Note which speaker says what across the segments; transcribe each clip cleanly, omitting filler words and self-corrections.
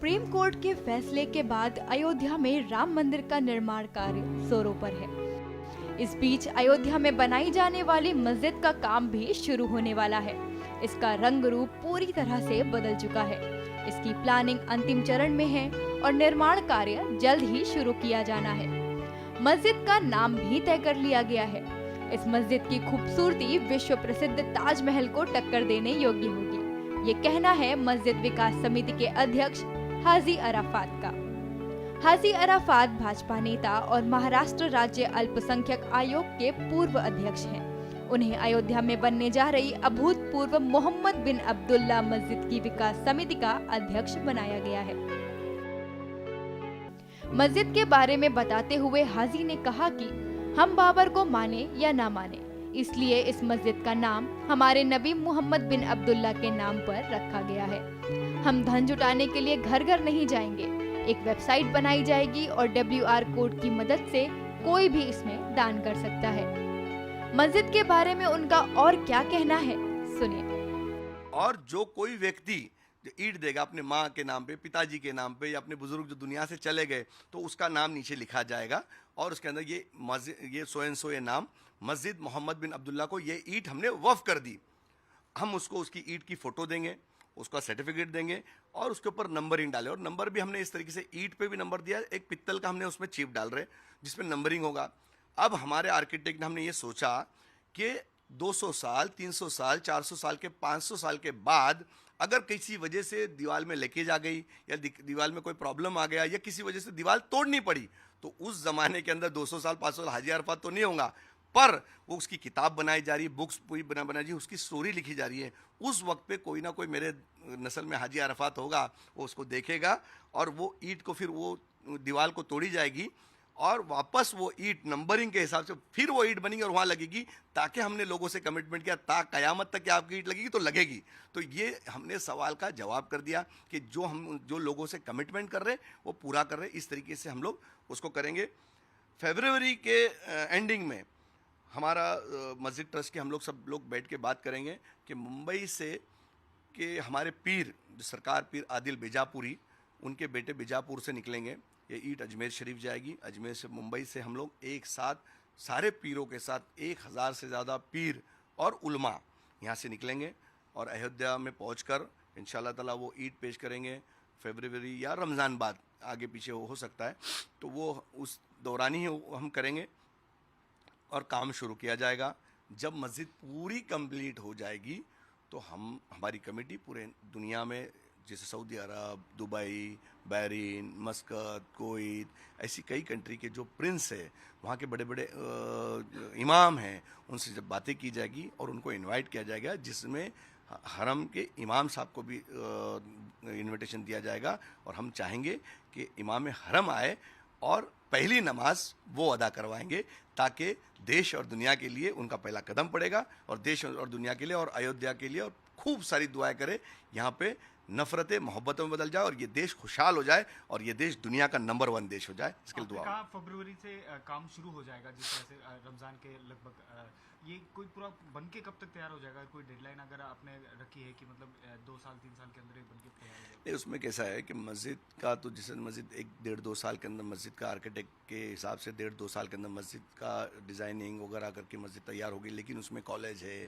Speaker 1: Supreme court के फैसले के बाद अयोध्या में राम मंदिर का निर्माण कार्य जोरों पर है। इस बीच अयोध्या में बनाई जाने वाली मस्जिद का काम भी शुरू होने वाला है। इसका रंग रूप पूरी तरह से बदल चुका है। इसकी प्लानिंग अंतिम चरण में है और निर्माण कार्य जल्द ही शुरू किया जाना है। मस्जिद का नाम भी तय कर लिया गया है। इस मस्जिद की खूबसूरती विश्व प्रसिद्ध ताजमहल को टक्कर देने योग्य होगी, ये कहना है मस्जिद विकास समिति के अध्यक्ष हाजी अराफात का। हाजी अराफात भाजपा नेता और महाराष्ट्र राज्य अल्पसंख्यक आयोग के पूर्व अध्यक्ष हैं। उन्हें अयोध्या में बनने जा रही अभूतपूर्व मोहम्मद बिन अब्दुल्ला मस्जिद की विकास समिति का अध्यक्ष बनाया गया है। मस्जिद के बारे में बताते हुए हाजी ने कहा कि हम बाबर को माने या ना माने, इसलिए इस मस्जिद का नाम हमारे नबी मोहम्मद बिन अब्दुल्ला के नाम पर रखा गया है। हम धन जुटाने के लिए घर घर नहीं जाएंगे। एक वेबसाइट बनाई जाएगी और WR कोड की मदद से कोई भी इसमें दान कर सकता है। मस्जिद के बारे में उनका और क्या कहना है, सुनिए।
Speaker 2: और जो कोई व्यक्ति जो ईंट देगा अपने माँ के नाम पे, पिताजी के नाम पे या अपने बुजुर्ग जो दुनिया से चले गए, तो उसका नाम नीचे लिखा जाएगा और उसके अंदर ये मस्जिद, ये सो एंड सो ये नाम मस्जिद मोहम्मद बिन अब्दुल्ला को ये ईंट हमने वक्फ कर दी। हम उसको उसकी ईंट की फोटो देंगे, उसका सर्टिफिकेट देंगे और उसके ऊपर नंबरिंग डाले। और नंबर भी हमने इस तरीके से ईंट पे भी नंबर दिया, एक पित्तल का हमने उसमें चिप डाल रहे जिसमें नंबरिंग होगा। अब हमारे आर्किटेक्ट ने हमने ये सोचा कि 200 साल, 300 साल, 400 साल के, 500 साल के बाद अगर किसी वजह से दीवार में लीकेज आ गई या दीवार में कोई प्रॉब्लम आ गया या किसी वजह से दीवार तोड़नी पड़ी, तो उस जमाने के अंदर 200 साल, 500 साल हाजी अरफात तो नहीं होगा, पर वो उसकी किताब बनाई जा रही है, बुक्स पूरी बनाई जा रही है, उसकी स्टोरी लिखी जा रही है। उस वक्त पे कोई ना कोई मेरे नस्ल में हाजी अरफात होगा, वो उसको देखेगा और वो ईंट को फिर वो दीवार को तोड़ी जाएगी और वापस वो ईंट नंबरिंग के हिसाब से फिर वो ईंट बनेगी और वहाँ लगेगी, ताकि हमने लोगों से कमिटमेंट किया ता कयामत तक कि आपकी ईंट लगेगी तो लगेगी। तो ये हमने सवाल का जवाब कर दिया कि जो लोगों से कमिटमेंट कर रहे हैं वो पूरा कर रहे हैं। इस तरीके से हम लोग उसको करेंगे। फरवरी के एंडिंग में हमारा मस्जिद ट्रस्ट के हम लोग सब लोग बैठ के बात करेंगे कि मुंबई से कि हमारे पीर, जो सरकार पीर आदिल बीजापुरी, उनके बेटे बीजापुर से निकलेंगे। ये ईंट अजमेर शरीफ जाएगी। अजमेर से, मुंबई से हम लोग एक साथ सारे पीरों के साथ 1000 से ज़्यादा पीर और उलमा यहाँ से निकलेंगे और अयोध्या में पहुँचकर इंशाल्लाह ताला वो ईंट पेश करेंगे। फरवरी या रमज़ान बाद, आगे पीछे हो सकता है, तो वो उस दौरान ही हम करेंगे और काम शुरू किया जाएगा। जब मस्जिद पूरी कंप्लीट हो जाएगी तो हमारी कमेटी पूरे दुनिया में, जैसे सऊदी अरब, दुबई, बहरीन, मस्कत, कुवैत, ऐसी कई कंट्री के जो प्रिंस है, वहाँ के बड़े बड़े इमाम हैं, उनसे जब बातें की जाएगी और उनको इनवाइट किया जाएगा, जिसमें हरम के इमाम साहब को भी इनविटेशन दिया जाएगा। और हम चाहेंगे कि इमाम हरम आए और पहली नमाज वो अदा करवाएंगे, ताकि देश और दुनिया के लिए उनका पहला कदम पड़ेगा और देश और दुनिया के लिए और अयोध्या के लिए, और खूब सारी दुआएं करें, यहाँ पे नफरतें मोहब्बतों में बदल जाए और ये देश खुशहाल हो जाए और ये देश दुनिया का नंबर 1 देश हो जाए। इसके लिए दुआ।
Speaker 3: फरवरी से काम शुरू हो जाएगा, जिस तरह से रमज़ान के लगभग, ये कोई पूरा बन के कब तक तैयार हो जाएगा? कोई डेडलाइन अगर आपने रखी है कि मतलब 2 साल 3 साल के अंदर बन के तैयार हो जाएगा?
Speaker 2: नहीं, उसमें कैसा है कि मस्जिद का तो जैसे मस्जिद 1-1.5-2 साल के अंदर, मस्जिद का आर्किटेक्ट के हिसाब से 1.5-2 साल के अंदर मस्जिद का डिज़ाइनिंग वगैरह करके मस्जिद तैयार होगी। लेकिन उसमें कॉलेज है,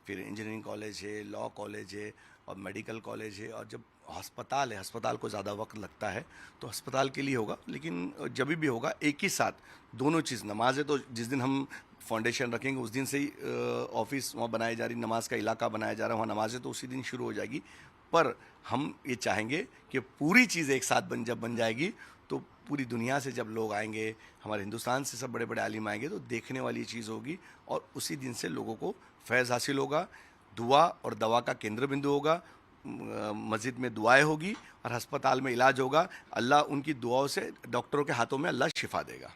Speaker 2: फिर इंजीनियरिंग कॉलेज है, लॉ कॉलेज है और मेडिकल कॉलेज है, और जब अस्पताल है, अस्पताल को ज़्यादा वक्त लगता है, तो अस्पताल के लिए होगा। लेकिन जब भी होगा एक ही साथ दोनों चीज़, नमाज है तो जिस दिन हम फाउंडेशन रखेंगे उस दिन से ही ऑफिस वहाँ बनाई जा रही, नमाज का इलाका बनाया जा रहा है, वहाँ नमाज है तो उसी दिन शुरू हो जाएगी। पर हम ये चाहेंगे कि पूरी चीज़ एक साथ जब बन जाएगी तो पूरी दुनिया से जब लोग आएंगे, हमारे हिंदुस्तान से सब बड़े बड़े आलिम आएंगे, तो देखने वाली चीज़ होगी और उसी दिन से लोगों को फैज़ हासिल होगा। दुआ और दवा का केंद्र बिंदु होगा। मस्जिद में दुआएं होगी और अस्पताल में इलाज होगा। अल्लाह उनकी दुआओं से, डॉक्टरों के हाथों में अल्लाह शिफा देगा।